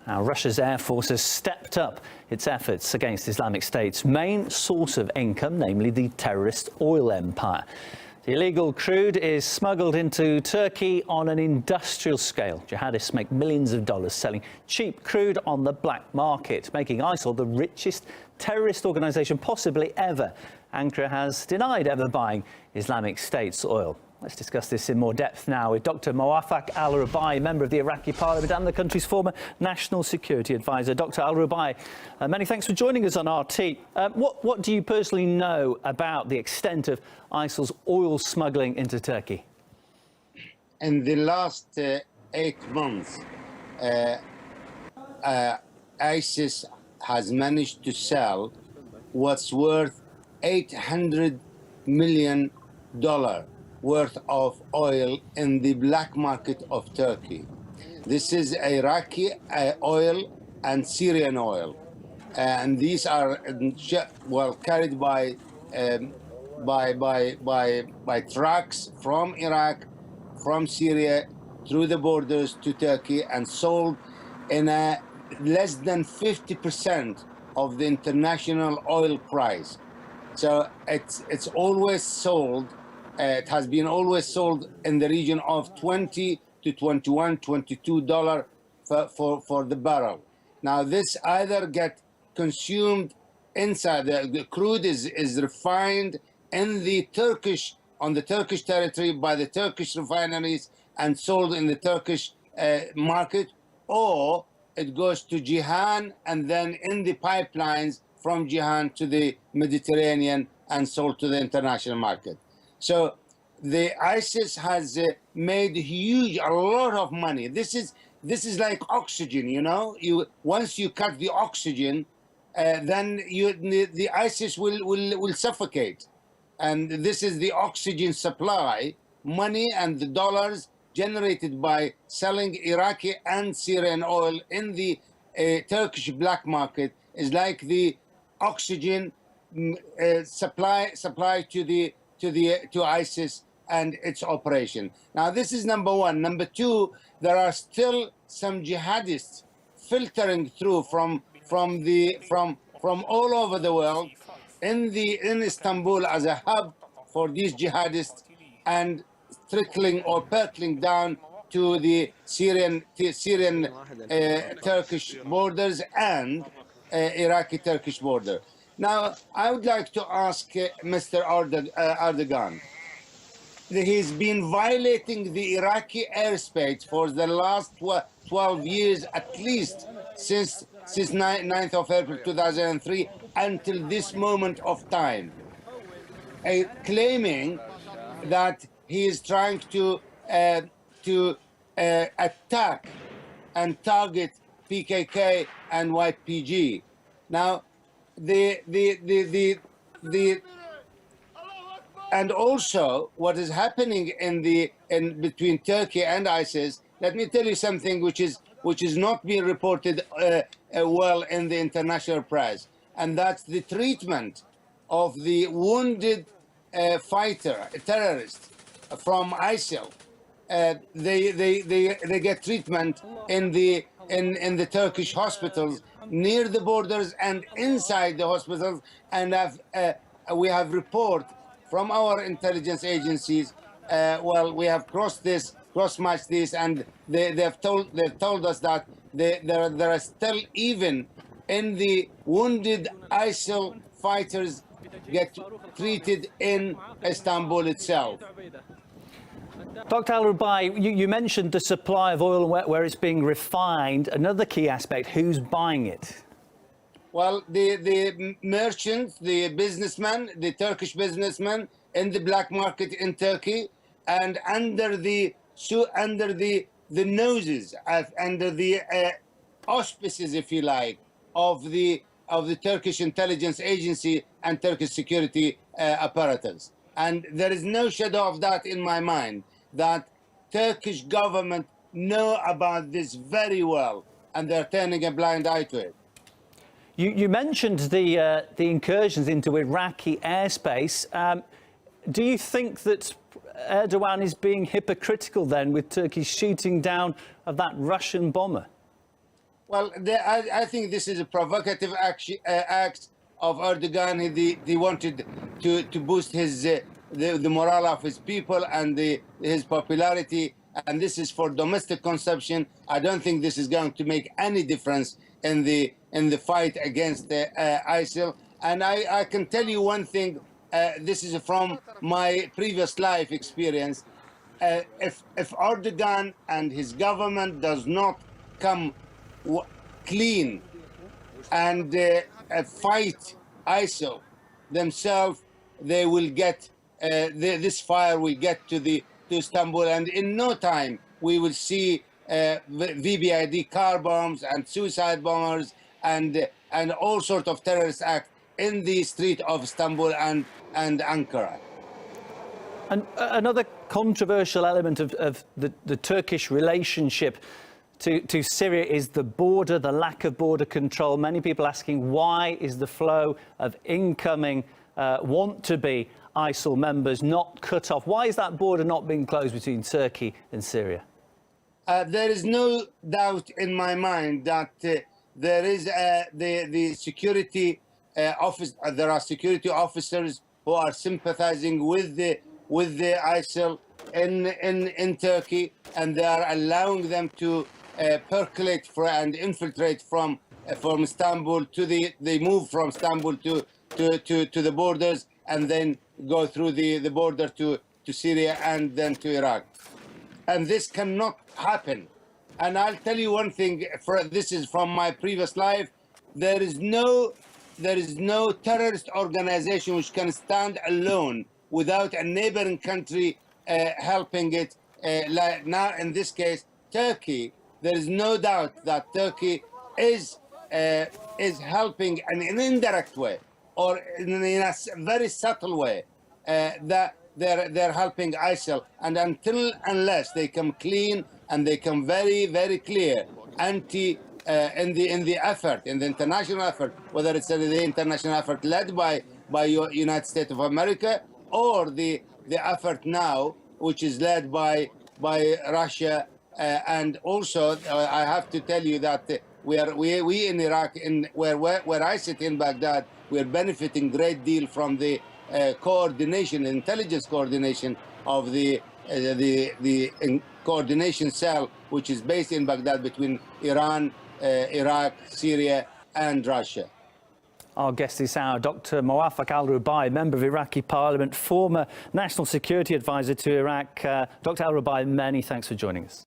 Now, Russia's air force has stepped up its efforts against Islamic State's main source of income, namely the terrorist oil empire. The illegal crude is smuggled into Turkey on an industrial scale. Jihadists make millions of dollars selling cheap crude on the black market, making ISIL the richest terrorist organisation possibly ever. Ankara has denied ever buying Islamic State's oil. Let's discuss this in more depth now with Dr. Mowaffak al Rubaie, member of the Iraqi Parliament and the country's former national security advisor. Dr. al Rubaie, many thanks for joining us on RT. What do you personally know about the extent of ISIL's oil smuggling into Turkey? In the last 8 months, ISIS has managed to sell what's worth $800 million worth of oil in the black market of Turkey. This is Iraqi oil and Syrian oil, and these are carried by trucks from Iraq, from Syria through the borders to Turkey and sold in a less than 50% of the international oil price. So it's always sold. It has been always sold in the region of $20 to $21, $22 for the barrel. Now this either get consumed inside, the crude is refined in the on the Turkish territory by the Turkish refineries and sold in the Turkish market, or it goes to Jihan and then in the pipelines from Jihan to the Mediterranean and sold to the international market. So the ISIS has made a lot of money. This is like oxygen, you know. Once you cut the oxygen, then the ISIS will suffocate. And this is the oxygen supply, money and the dollars generated by selling Iraqi and Syrian oil in the Turkish black market is like the oxygen supply to ISIS and its operation. Now this is number one. Number two, there are still some jihadists filtering through from all over the world in Istanbul as a hub for these jihadists, and trickling or percolating down to the Syrian Turkish borders and Iraqi Turkish border. Now, I would like to ask Mr. Erdogan. He's been violating the Iraqi airspace for the last 12 years, at least since 9th of April 2003 until this moment of time, claiming that he is trying to attack and target PKK and YPG. Now, and also what is happening in between Turkey and ISIS. Let me tell you something which is not being reported well in the international press, and that's the treatment of the wounded terrorist from ISIL. They get treatment in the Turkish hospitals near the borders and inside the hospitals, and we have report from our intelligence agencies. We have cross-matched this, and they've told us that there are still, even in the wounded ISIL fighters get treated in Istanbul itself. Dr. al Rubaie, you mentioned the supply of oil and where it's being refined. Another key aspect, who's buying it? Well, the merchants, the businessmen, the Turkish businessmen in the black market in Turkey, and under the noses, under the auspices, if you like, of the Turkish intelligence agency and Turkish security apparatus. And there is no shadow of doubt in my mind that Turkish government know about this very well, and they're turning a blind eye to it. You mentioned the incursions into Iraqi airspace. Do you think that Erdogan is being hypocritical then with Turkey shooting down of that Russian bomber? Well, I think this is a provocative act of Erdogan. He wanted to boost his the morale of his people and his popularity, and this is for domestic consumption. I don't think this is going to make any difference in the fight against ISIL. And I can tell you one thing. This is from my previous life experience. If Erdogan and his government does not come clean and fight ISIL themselves, they will get this fire will get to Istanbul, and in no time we will see VBID car bombs and suicide bombers and all sorts of terrorist acts in the street of Istanbul and Ankara. And another controversial element of the Turkish relationship to Syria is the border, the lack of border control. Many people asking, why is the flow of incoming want-to-be ISIL members not cut off? Why is that border not being closed between Turkey and Syria? There is no doubt in my mind that there is the security office. There are security officers who are sympathizing with the ISIL in Turkey, and they are allowing them to percolate and infiltrate from Istanbul to they move from Istanbul to the borders and then go through the border to Syria and then to Iraq. And this cannot happen. And I'll tell you one thing, this is from my previous life. There is no terrorist organization which can stand alone without a neighboring country helping it. Like now, in this case, Turkey. There is no doubt that Turkey is helping in an indirect way or in a very subtle way that they're helping ISIL. And unless they come clean and they come very, very clear in the effort, in the international effort, whether it's the international effort led by United States of America or the effort now, which is led by Russia. And also, I have to tell you that we in Iraq, where I sit in Baghdad, we are benefiting great deal from the coordination, intelligence coordination of the coordination cell, which is based in Baghdad between Iran, Iraq, Syria, and Russia. Our guest this hour, Dr. Mowaffak al Rubaie, member of Iraqi Parliament, former National Security Advisor to Iraq. Dr. al Rubaie, many thanks for joining us.